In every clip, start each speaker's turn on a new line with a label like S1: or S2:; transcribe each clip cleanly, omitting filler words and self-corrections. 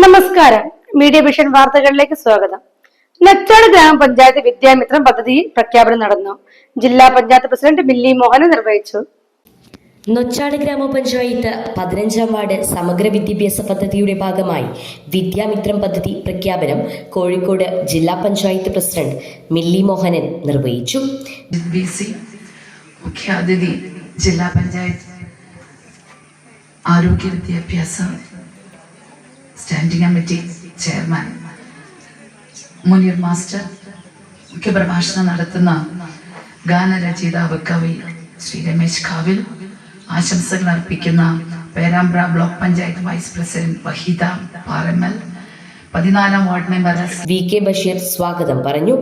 S1: നമസ്കാരം. Media vision വാർത്തകളിലേക്ക് സ്വാഗതം. നൊച്ചാട് ഗ്രാമപഞ്ചായത്ത് വിദ്യാമിത്രം പദ്ധതി പ്രഖ്യാപനം നടന്നു. ജില്ലാ പഞ്ചായത്ത് പ്രസിഡന്റ് മില്ലി മോഹൻ നിർവഹിച്ചു.
S2: നൊച്ചാട് ഗ്രാമപഞ്ചായത്ത് 15-ാം വാർഡ് സമഗ്ര വിദ്യാഭ്യാസ പദ്ധതിയുടെ ഭാഗമായി വിദ്യാമിത്രം പദ്ധതി പ്രഖ്യാപനം കോഴിക്കോട് ജില്ലാ പഞ്ചായത്ത് പ്രസിഡന്റ് മില്ലി മോഹനൻ നിർവഹിച്ചു.
S3: മുഖ്യാതിഥി ജില്ലാ പഞ്ചായത്ത് ആരോഗ്യ വിദ്യാഭ്യാസ standing committee chairman Muneer master, മുഖ്യപ്രഭാഷണം നടത്തുന്ന ഗാനരചയിതാവ് കവി ശ്രീ രമേശ് കാവിൽ, ആശംസകൾ അർപ്പിക്കുന്ന Perambra block panchayat vice president Waheeda Parammal, 14-ാം ward member
S2: V K Basheer സ്വാഗതം പറഞ്ഞു.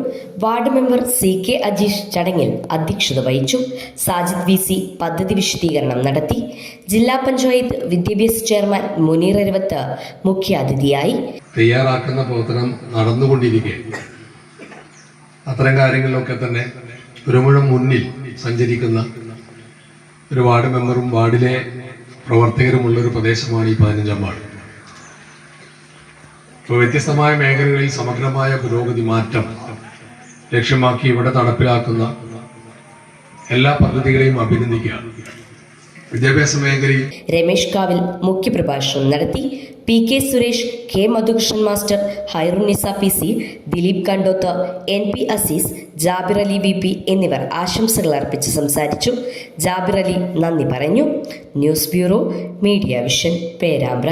S2: Ward member C K Ajeesh ചടങ്ങിൽ അധ്യക്ഷത വഹിച്ചു. സാജിദ് വി സി പദ്ധതി വിശദീകരണം നടത്തി. ജില്ലാ പഞ്ചായത്ത് വിദ്യാഭ്യാസ ചെയർമാൻ മുനീർ അരുവത്ത് മുഖ്യാതിഥിയായി.
S4: തയ്യാറാക്കുന്ന പ്രവർത്തനം നടന്നുകൊണ്ടിരിക്കെ അത്തരം കാര്യങ്ങളിലൊക്കെ തന്നെ ഒരു മുഴം മുന്നിൽ സഞ്ചരിക്കുന്ന ഒരു വാർഡ് മെമ്പറും വാർഡിലെ പ്രവർത്തകരുമുള്ള ഒരു പ്രദേശമാണ് ഈ 15-ാം വാർഡ്. വ്യത്യസ്തമായ മേഖലകളിൽ സമഗ്രമായ പുരോഗതി മാറ്റം ലക്ഷ്യമാക്കി ഇവിടെ നടപ്പിലാക്കുന്ന എല്ലാ പദ്ധതികളെയും അഭിനന്ദിക്കുക. വിദ്യാഭ്യാസ മേഖലയിൽ
S2: രമേശ് കാവിൽ മുഖ്യപ്രഭാഷണം നടത്തി. P K Suresh, K Madhukrishnan master, Hairunnisa P C, Dileep Kandoth, N P Azeez, Jabir Ali V P എന്നിവർ ആശംസകൾ അർപ്പിച്ച് സംസാരിച്ചു. ജാബിർ അലി നന്ദി പറഞ്ഞു. News bureau, media vision, Perambra.